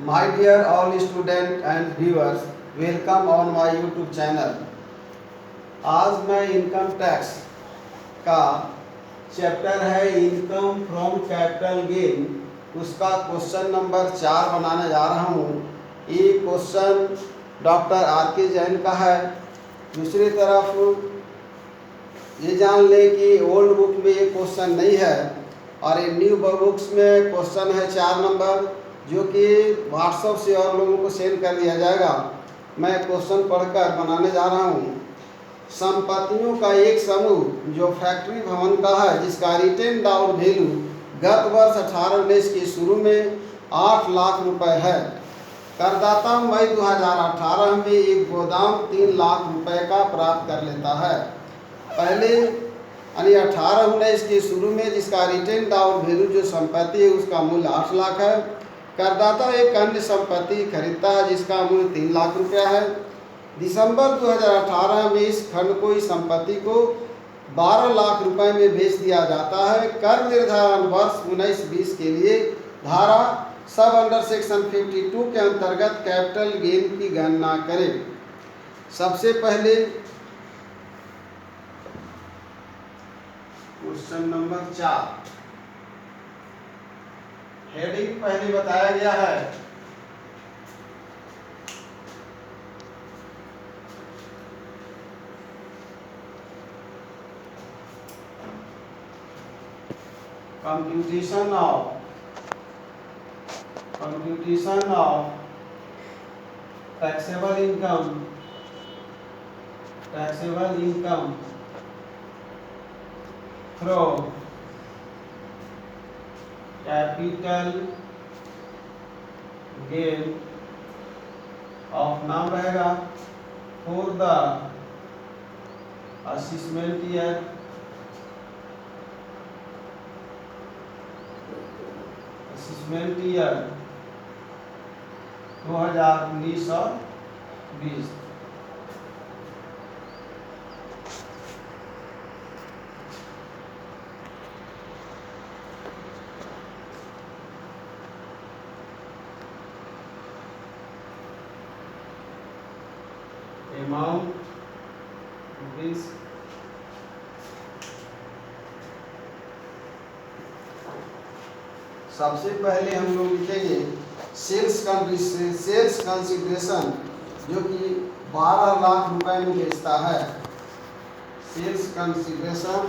My dear all student and viewers, welcome on my YouTube channel. आज मैं income tax का chapter है income from capital gain, उसका question number 4 बनाने जा रहा हूँ। ये क्वेश्चन डॉक्टर आर.के. जैन का है। दूसरी तरफ ये जान ले कि ओल्ड बुक में ये क्वेश्चन नहीं है और ये न्यू बुक्स में क्वेश्चन है 4 नंबर, जो कि व्हाट्सएप से और लोगों को सेंड कर दिया जाएगा। मैं क्वेश्चन पढ़कर बनाने जा रहा हूँ। संपत्तियों का एक समूह जो फैक्ट्री भवन का है, जिसका रिटेन डाउन वैल्यू गत वर्ष 18-19 के शुरू में 8 लाख रुपए है। करदाता मई 2018 में एक गोदाम 3 लाख रुपए का प्राप्त कर लेता है। पहले यानी 18-19 के शुरू में जिसका रिटेन डाउन वैल्यू जो संपत्ति है उसका मूल्य 8 लाख है। करदाता एक अन्य संपत्ति खरीदता है जिसका मूल्य 3 लाख रुपया है। दिसंबर 2018 में इस खंड को, इस संपत्ति को 12 लाख रुपए में बेच दिया जाता है। कर निर्धारण वर्ष 19-20 के लिए धारा सब अंडर सेक्शन 52 के अंतर्गत कैपिटल गेन की गणना करें। सबसे पहले क्वेश्चन नंबर 4 हेडिंग पहले बताया गया है। Computation of taxable income from capital gain of नाम रहेगा फॉर द असेसमेंट ईयर 2019 और 20। अमाउंट रुपीज सबसे पहले हम लोग लिखेंगे सेल्स कंसिडरेशन, जो कि 12 लाख रुपए में बेचता है। Sales consideration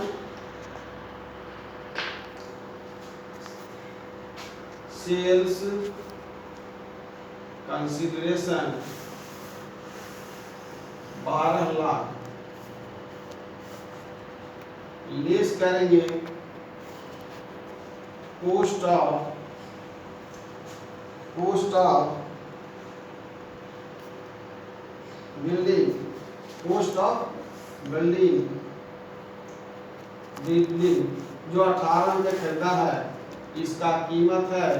consideration 12 lakh less करेंगे कॉस्ट ऑफ बिल्डिंग जो 18 में खरीदा है, इसका कीमत है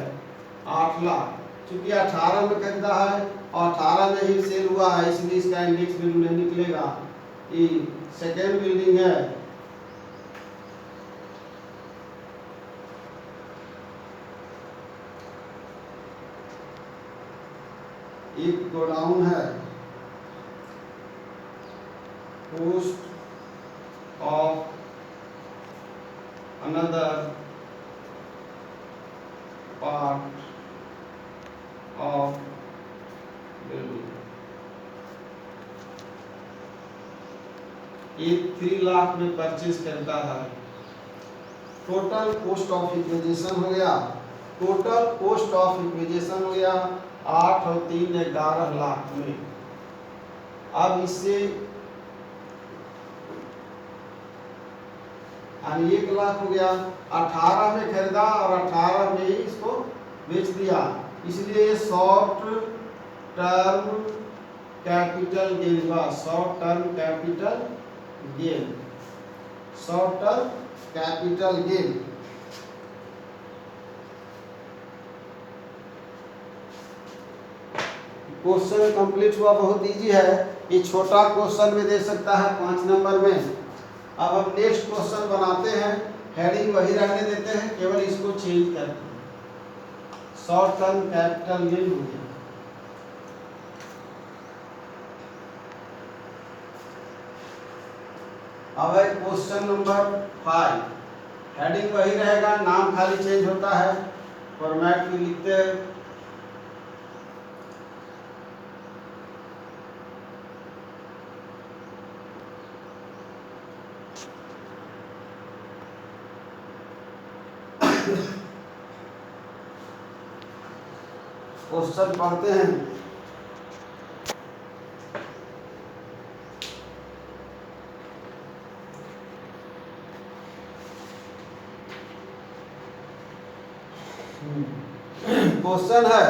8 लाख। चूंकि 18 में खरीदा है और 18 में ही सेल हुआ है, इसलिए इसका इंडेक्स वैल्यू नहीं निकलेगा। ये सेकेंड बिल्डिंग है, एक गोडाउन है। Cost of another part of building, एक 3 लाख में परचेज करता है। टोटल कॉस्ट ऑफ एक्विजिशन हो गया, 8 और 3 11 लाख में। अब इससे 1 लाख हो गया। 18 में खरीदा और 18 में ही इसको बेच दिया, इसलिए शॉर्ट टर्म कैपिटल गेन हुआ। Short term capital gain question complete हुआ। बहुत इजी है, ये छोटा क्वेश्चन में दे सकता है 5 नंबर में। अब हम नेक्स्ट क्वेश्चन बनाते हैं। हेडिंग वही रहने देते हैं, केवल इसको चेंज करते हैं। शॉर्ट टर्म कैपिटल गेन हो गया। अब है क्वेश्चन नंबर 5, हेडिंग वही रहेगा, नाम खाली चेंज होता है, फॉर्मेट में लिखते हैं। क्वेश्चन पढ़ते हैं। क्वेश्चन है,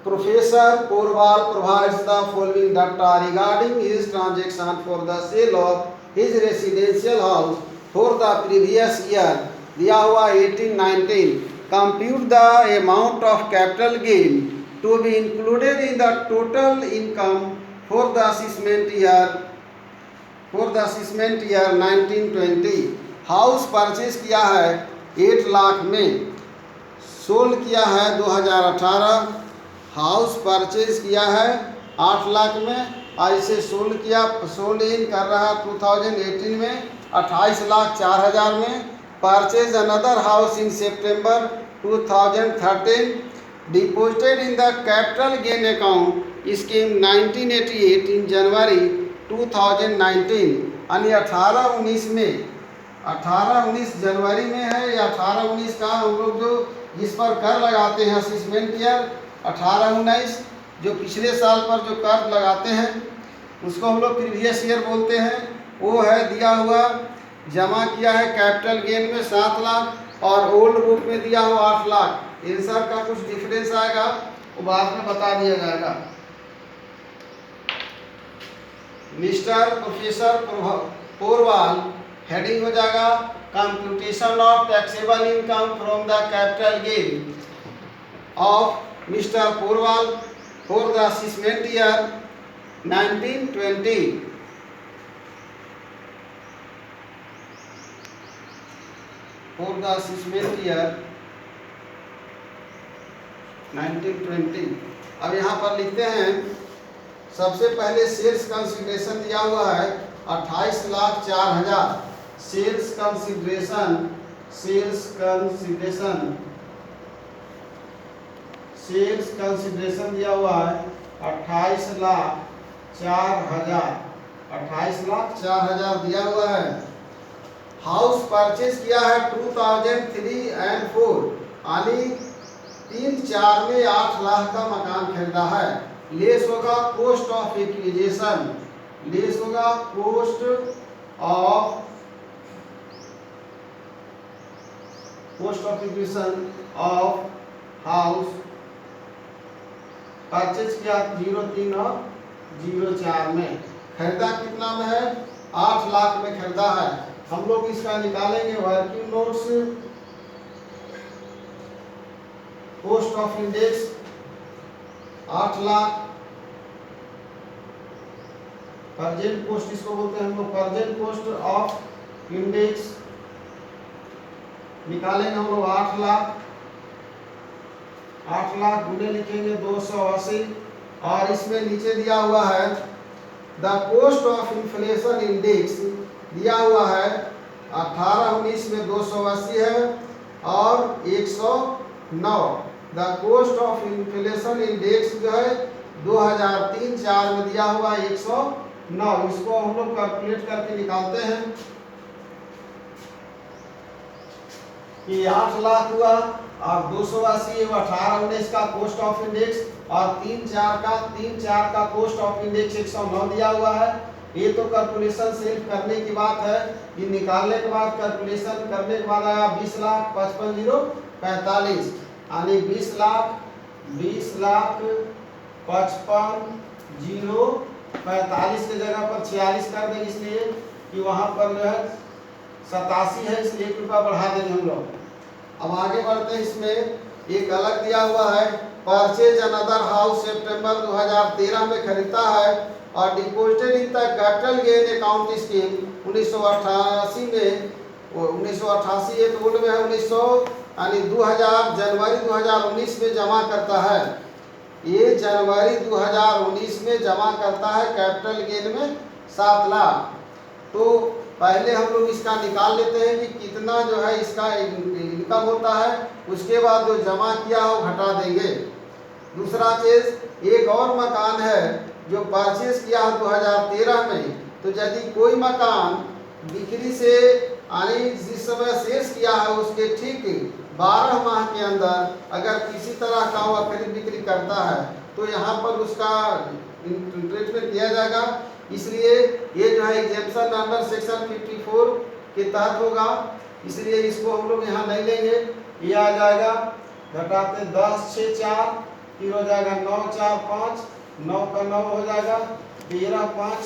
professor Porwal provides the following data regarding his transaction for the sale of his residential house for the previous year. दिया हुआ 18-19। Compute the amount of capital gain to be included in the total income for the assessment year 1920। House purchase किया है 8 लाख में, sold किया है 2018। House purchase किया है 8 लाख में, ऐसे सोल्ड इन कर रहा 2018 में 28,04,000 में। Purchase another house in September 2013, deposited in the capital gain account scheme 1988 इन जनवरी 2019। यानी 18-19 में, 18-19 जनवरी में है या 18-19 का हम लोग जो जिस पर कर लगाते हैं असेसमेंट ईयर 18-19, जो पिछले साल पर जो कर लगाते हैं उसको हम लोग प्रीवियस ईयर बोलते हैं। वो है दिया हुआ, जमा किया है कैपिटल गेन में 7 लाख और ओल्ड बुक में दिया हुआ 8 लाख। आंसर का कुछ डिफरेंस आएगा वो बाद में बता दिया जाएगा। मिस्टर प्रोफेसर पोरवाल, हेडिंग हो जाएगा computation of taxable income from the capital gain of mister Porwal for the assessment year 1920। For the assessment year 1920। अब यहाँ पर लिखते हैं, सबसे पहले सेल्स कंसिडरेशन दिया हुआ है 28,04,000। सेल्स कंसिडरेशन दिया हुआ है 28,04,000। 28,04,000 दिया हुआ है। हाउस परचेज किया है 2003 and 4, यानी 3-4 में 8 लाख का मकान खरीदा है। लेस होगा कॉस्ट ऑफ एक्विजिशन, लेस होगा cost of acquisition of house. Purchase किया 03 और 04 में, खरीदा कितना में है 8 लाख में खरीदा है। हम लोग इसका निकालेंगे working notes, cost of index 8 lakh, present cost इसको बोलते हैं हम लोग, प्रेजेंट कॉस्ट ऑफ इंडेक्स निकालेंगे हम लोग 8 लाख। 8 लाख गुणे लिखेंगे 280, और इसमें नीचे दिया हुआ है the cost of inflation index दिया हुआ है 18-19 में 280 है और 109। The cost of inflation index जो है 2003-04 में दिया हुआ 109। इसको हम लोग कैलकुलेट करके निकालते हैं कि 8 लाख हुआ और 280 18-19 का कॉस्ट ऑफ इंडेक्स और 3-4 का कॉस्ट ऑफ इंडेक्स 109 दिया हुआ है। ये तो कैलकुलेशन सिर्फ करने की बात है, ये निकालने के बाद कैलकुलेशन करने के बाद आया 20,55,045, यानी 20,55,045 के जगह पर 46 कर देंगे, इसलिए कि वहाँ पर जो है 87 है, इसलिए 1 रुपया बढ़ा देंगे हम लोग। अब आगे बढ़ते हैं, इसमें एक अलग दिया हुआ है परचेज अनदर हाउस सितंबर 2013 में खरीदता है और deposited in the capital gain account scheme 1988 में, 1988 है तो ओल्ड में है यानी 2000 जनवरी 2019 में जमा करता है, ये जनवरी 2019 में जमा करता है कैपिटल गेन में 7 लाख। तो पहले हम लोग इसका निकाल लेते हैं कि कितना जो है इसका इनकम होता है, उसके बाद जो जमा किया हो घटा देंगे। दूसरा चीज, एक और मकान है जो परचेज किया हो 2013 में, तो यदि कोई मकान बिक्री से यानी जिस समय सेल्स किया है उसके ठीक 12 माह के अंदर अगर किसी तरह का वह खरीद बिक्री करता है तो यहाँ पर उसका ट्रीटमेंट किया जाएगा। इसलिए ये जो है एग्जेम्पशन अंडर सेक्शन 54 के तहत होगा, इसलिए इसको हम लोग यहाँ नहीं लेंगे। ये आ जाएगा घटाते 10 6 4, फिर हो जाएगा 9 4 5, 9 का 9 हो जाएगा, 13 5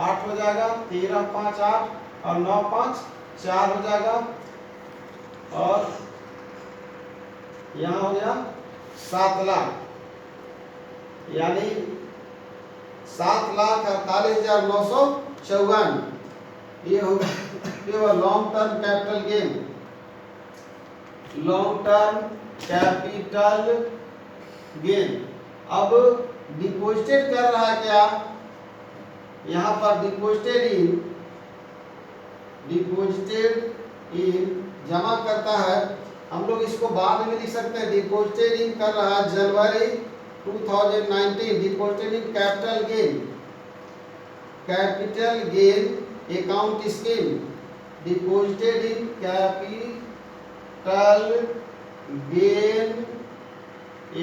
8 हो जाएगा, 13 5 8 और 9 5 4 हो जाएगा, और यहाँ हो गया 7 लाख, यानी 7,48,954। ये होगा केवल long term capital gain, long term capital gain. अब डिपॉजिटेड कर रहा है क्या, यहाँ पर डिपॉजिटेड इन जमा करता है, हम लोग इसको बाद में लिख सकते हैं। डिपॉजिटेड इन कर रहा है जनवरी 2019, deposited in capital gain account scheme, deposited in capital gain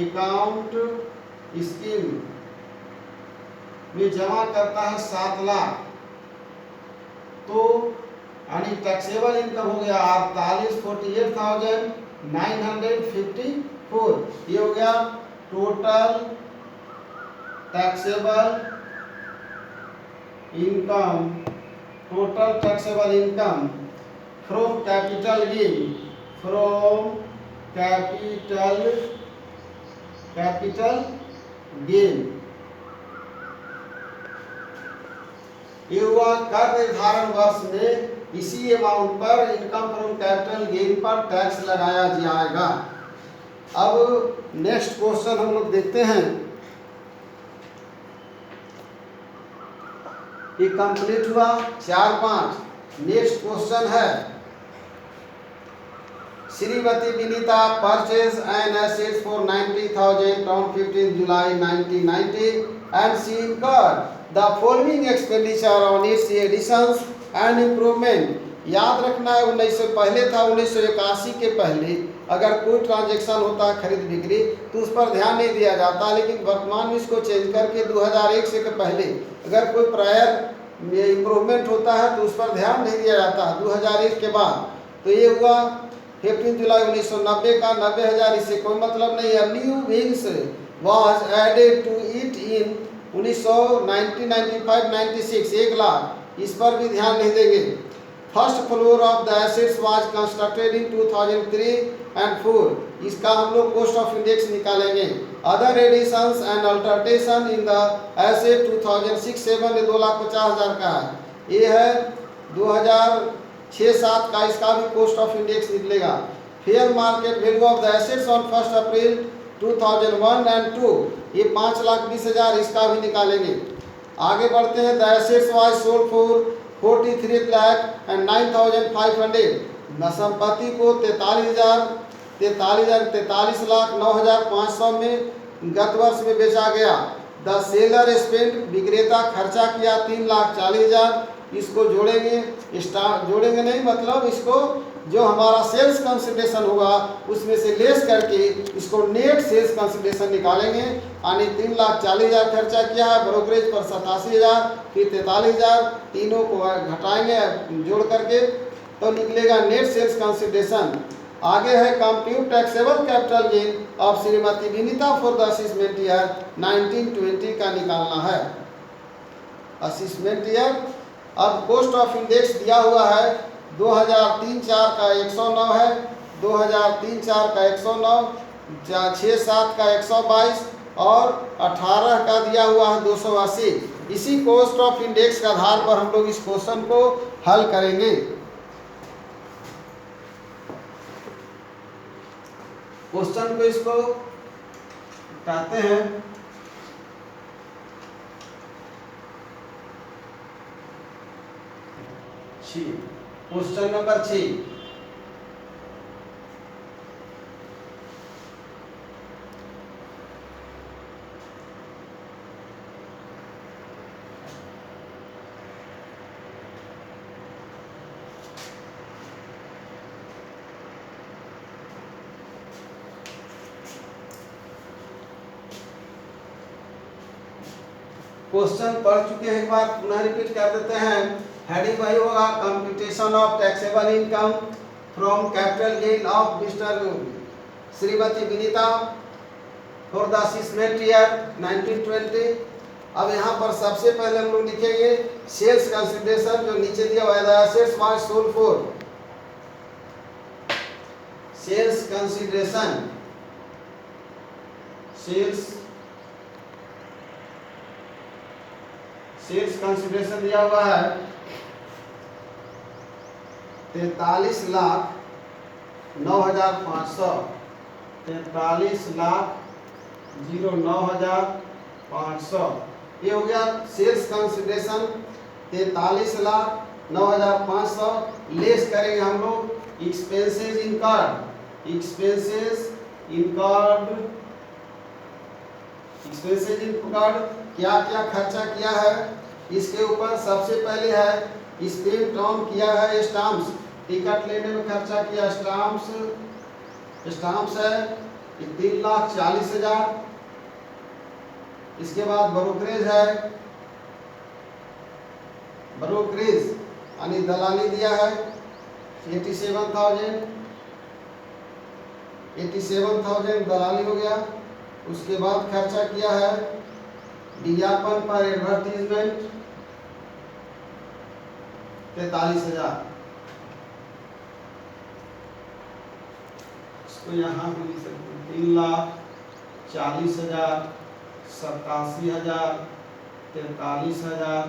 account scheme में जमा करता है 7 लाख। तो यानी टैक्सेबल इनकम हो गया 48,954। ये हो गया total taxable income from capital gain. ये हुआ कर निर्धारण वर्ष में इसी अमाउंट पर इनकम फ्रॉम कैपिटल गेन पर टैक्स लगाया जाएगा। अब नेक्स्ट क्वेश्चन हम लोग देखते हैं, ये कंप्लीट हुआ 4-5। नेक्स्ट क्वेश्चन है, Shrimati Vinita purchase an assets for 90,000 on 15 July 1990 and she incurred the following expenditure on its additions and improvement। याद रखना है 1900 पहले था, 1981 के पहले अगर कोई ट्रांजैक्शन होता है खरीद बिक्री तो उस पर ध्यान नहीं दिया जाता, लेकिन वर्तमान में इसको चेंज करके 2001 से के पहले अगर कोई प्रायर इम्प्रूवमेंट होता है तो उस पर ध्यान नहीं दिया जाता 2001 के बाद। तो ये हुआ 15 जुलाई 1990 का 90,000, इससे कोई मतलब नहीं है। New wings was added to it in 1995-96, 1 lakh, इस पर भी ध्यान नहीं देंगे। First floor of the assets was constructed in 2003 and 4, इसका हम लोग कॉस्ट ऑफ इंडेक्स निकालेंगे। Other additions and alteration in the asset 2006-7 में 2,50,000 का है, ये है 2006-7 का, इसका भी कॉस्ट ऑफ इंडेक्स निकलेगा। Fair market value of the assets on 1 April 2001 and 2, ये 5,20,000, इसका भी निकालेंगे। आगे बढ़ते हैं, the assets was sold for 43,09,500, संपत्ति को 43,09,500 में गत वर्ष में बेचा गया। द सेलर स्पेंड, विक्रेता खर्चा किया 3,40,000, इसको जोड़ेंगे, जोड़ेंगे नहीं मतलब इसको जो हमारा सेल्स कंसिडरेशन होगा उसमें से लेस करके इसको नेट सेल्स कंसिडरेशन निकालेंगे। यानी 3,40,000 खर्चा किया है, ब्रोकरेज पर 87,000, फिर 43,000, तीनों को घटाएंगे जोड़ करके तो निकलेगा नेट सेल्स कंसिडरेशन। आगे है compute taxable capital gain of Shrimati Vinita for the assessment year 1920 का निकालना है। असेसमेंट ईयर, अब कॉस्ट ऑफ इंडेक्स दिया हुआ है 2003-4 का 109 है, 2003-4 का 109, 6-7 का 122 और 18 का दिया हुआ है 280। इसी कॉस्ट ऑफ इंडेक्स के आधार पर हम लोग इस क्वेश्चन को हल करेंगे। क्वेश्चन को इसको उठाते हैं। Question number 6। क्वेश्चन पढ़ चुके हैं, एक बार पुनः रिपीट कर देते हैं। हेडिंग वही होगा, computation of taxable income from capital gain of mister Shrimati Vinita for the assessment year 1920। अब यहाँ पर सबसे पहले हम लोग लिखेंगे सेल्स कंसिडरेशन, जो नीचे दिया हुआ है, the assets was sold for. Sales consideration, sales consideration दिया हुआ है 43,09,500। 43,09,500 ये हो गया सेल्स कंसिडरेशन। 43,09,500 लेस करेंगे हम लोग एक्सपेंसेस इनकर्ड। एक्सपेंसेस इनकर्ड क्या क्या खर्चा किया है इसके ऊपर सबसे पहले है स्पेंट ऑन किया है स्टाम्प्स। टिकट लेने में खर्चा किया स्टाम्प्स है 3,40,000। इसके बाद ब्रोकरेज है, ब्रोकरेज यानी दलाली दिया है 87,000 दलाली हो गया। उसके बाद खर्चा किया है विज्ञापन पर एडवर्टीजमेंट 43,000। इसको यहाँ भी लिख सकते हैं 3,40,000, 87,000, 43,000।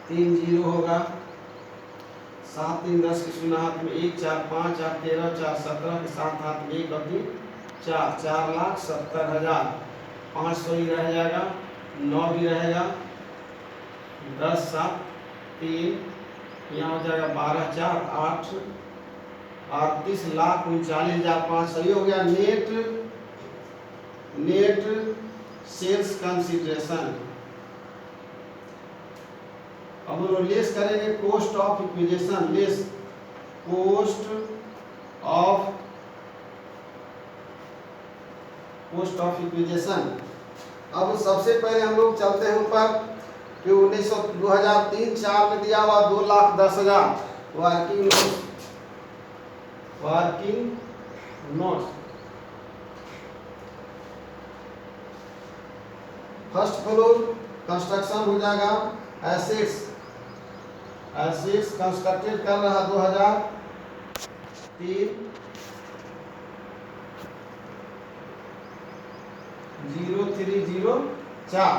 तीन जीरो होगा, 7 3 10 के शून्य हाथ में 1 4 5 8 13 4 17 के साथ हाथ में 1 और 3 4 4,70,000। 500 ही रह जाएगा, 9 भी रहेगा, 10 7 3 यहाँ हो जाएगा 12 4 8 38,39,500 हो गया नेट सेल्स कंसिडरेशन। अब वो लेस करेंगे cost of acquisition, less cost of acquisition. अब सबसे पहले हम लोग चलते हैं ऊपर कि 2003-4 में दिया हुआ 2,10,000 working notes. First floor construction हो जाएगा एसेट्स कंस्ट्रक्टेड कर रहा 2003 0304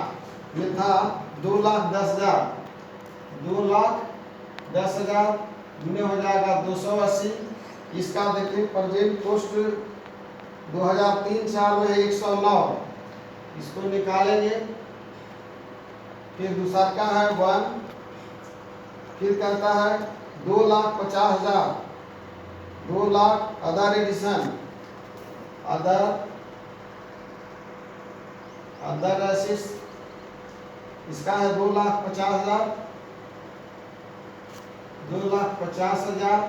में था 2,10,000। 2,10,000 में हो जाएगा 280। इसका देखिए प्रेजेंट कॉस्ट 2003-4 में है 109। इसको निकालेंगे। फिर दूसरा का है 1, फिर करता है 2,50,000। 2 lakh other addition, other assets, इसका है 2,50,000। 2,50,000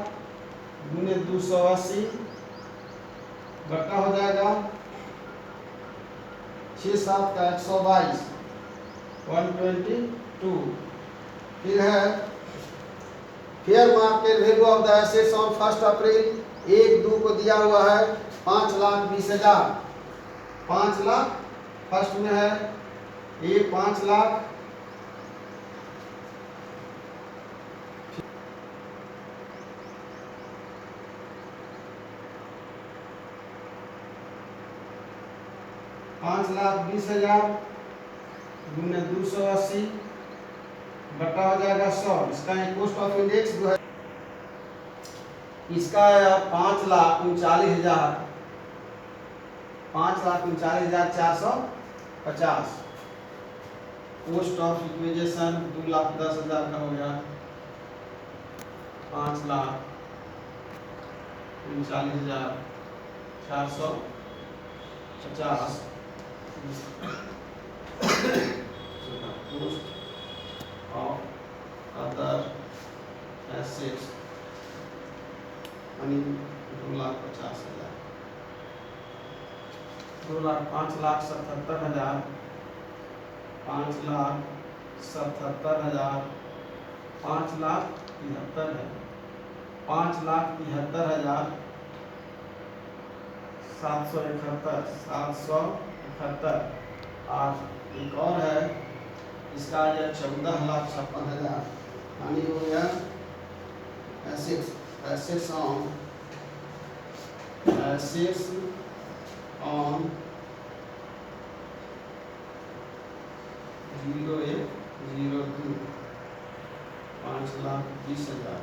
गुने 280 बटा हो जाएगा 6 7 का 122 122। फिर है fair market value of the assets on 1 अप्रैल 1/2 को दिया हुआ है 5,20,000। 5 लाख फर्स्ट में है ये 5 लाख। $5,20,000 गुने 280 बटा हो जाएगा 100। इसका कॉस्ट ऑफ इंडेक्स जो है इसका 5,39,000 5,39,450। कॉस्ट ऑफ इक्विजेशन 2,10,000 का हो गया 5,39,450। कॉस्ट ऑफ अदर एसेट्स यानी 2,50,000 5,77,000 5,77,000 5,73,000 है 5,73,771 और एक और है इसका आ गया 14,56,000 यानी हो गया assets on 0102 5,20,000।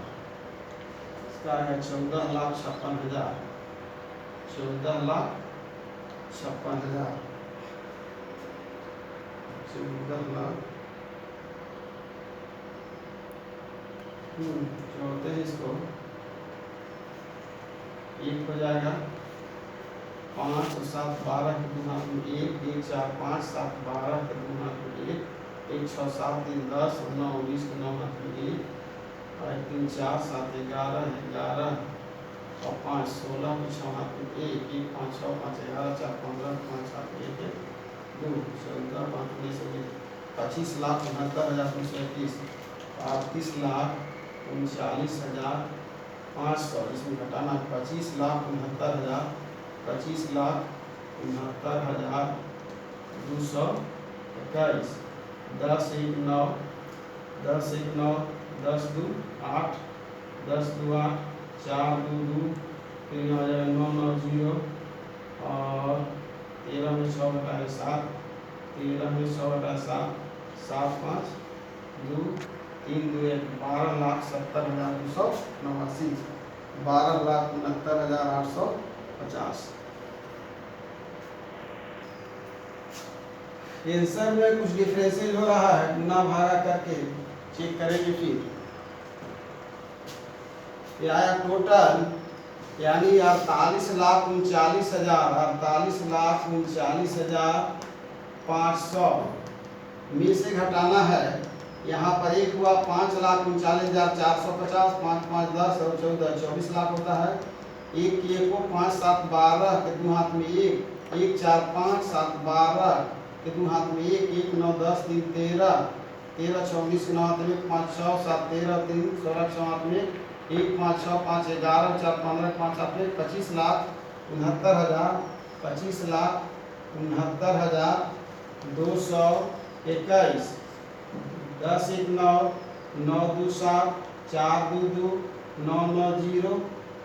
इसका है 14,56,000 14,56,000 जोड़ते हैं इसको एक हो जाएगा 5 और 7 12 के गुना 1 1 4 5 7 12 के गुना 1 1 6 7 3 10 9 19 के 9 हाथ में 1 और 3 4 7 11 11 और 5 16 के 6 हाथ में 1 1 5 6 5 11 4 15 5 7 1 2 14 5 25,69,221 38,39,500। इसमें घटाना 25,69,000 25,69,221 10 1 9 10 1 9 10 2 8 10 2 8 4 2 2 3 हो जाएगा 9 9 0 और 13 में 6 घटाए 7 13 में 100 घटाए 7 7 5 2 3 2 1 12,70,289 12,69,850। आंसर में कुछ डिफरेंसेज हो रहा है गुना भागा करके चेक करेंगे। फिर ये आया टोटल यानी 48,39,500 में से घटाना है। यहाँ पर एक हुआ 5,39,450 5 5 10 और 14 24 लाख होता है। एक को 5 7 12 के दो हाथ में 1 1 4 5 7 12 के दो हाथ में 1 1 9 10 3 13 13 24 के 9 हाथ में 5 6 7 13 3 16 के 6 हाथ में 1 5 6 5 11 4 15 5 7 में 25,69,000 25,69,221 10 1 9 9 2 7 4 2 2 9 9 0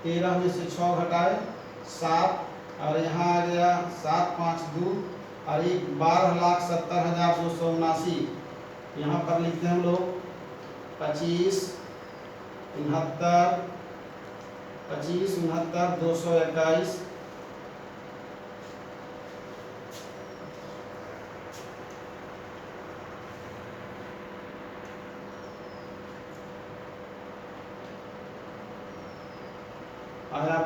13 में से 6 घटाए 7 और यहाँ आ गया 7 5 2 और एक 12,70,279। यहाँ पर लिखते हैं हम लोग 25,69,221 आया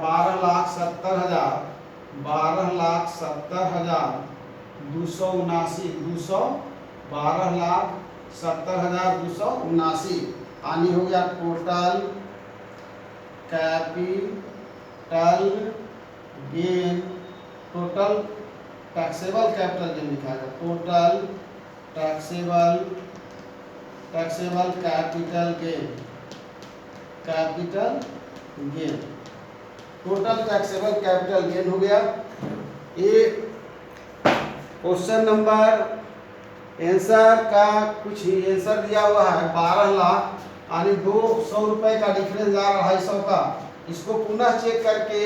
12,70,279 आनी हो गया total capital gain. Total taxable capital gain लिखा है total taxable capital gain total taxable capital gain हो गया। ये क्वेश्चन नंबर आंसर का कुछ ही आंसर दिया हुआ है 12 लाख यानी 200 रुपए का डिफरेंस आ 250 का। इसको पुनः चेक करके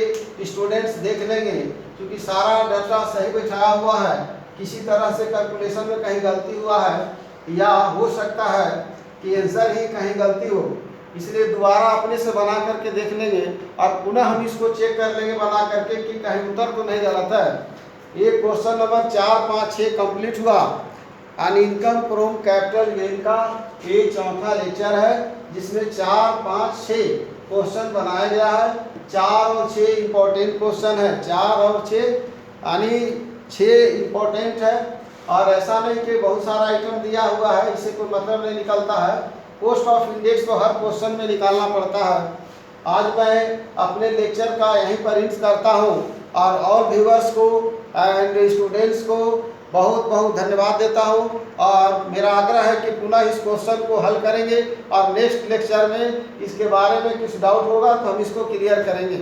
स्टूडेंट्स देख लेंगे क्योंकि सारा डाटा सही बैठाया हुआ है। किसी तरह से कैलकुलेशन में कहीं गलती हुआ है या हो सकता है कि आंसर ही कहीं गलती हो, इसलिए दोबारा अपने से बना करके देख लेंगे और पुनः हम इसको चेक कर लेंगे बना करके कि कहीं उत्तर तो नहीं गलत है। ये क्वेश्चन नंबर 4, 5, 6 कंप्लीट हुआ। An income from capital gain का ये चौथा लेक्चर है जिसमें 4, 5, 6 क्वेश्चन बनाया गया है। 4 और 6 इम्पोर्टेंट क्वेश्चन है, 4 और 6 यानी 6 इम्पोर्टेंट है। और ऐसा नहीं कि बहुत सारा आइटम दिया हुआ है इससे कोई मतलब नहीं निकलता है, पोस्ट ऑफ इंडेक्स तो हर क्वेश्चन में निकालना पड़ता है। आज मैं अपने लेक्चर का यहीं पर एंड करता हूँ और ऑल व्यूअर्स को एंड स्टूडेंट्स को बहुत बहुत धन्यवाद देता हूँ और मेरा आग्रह है कि पुनः इस क्वेश्चन को हल करेंगे और नेक्स्ट लेक्चर में इसके बारे में कुछ डाउट होगा तो हम इसको क्लियर करेंगे।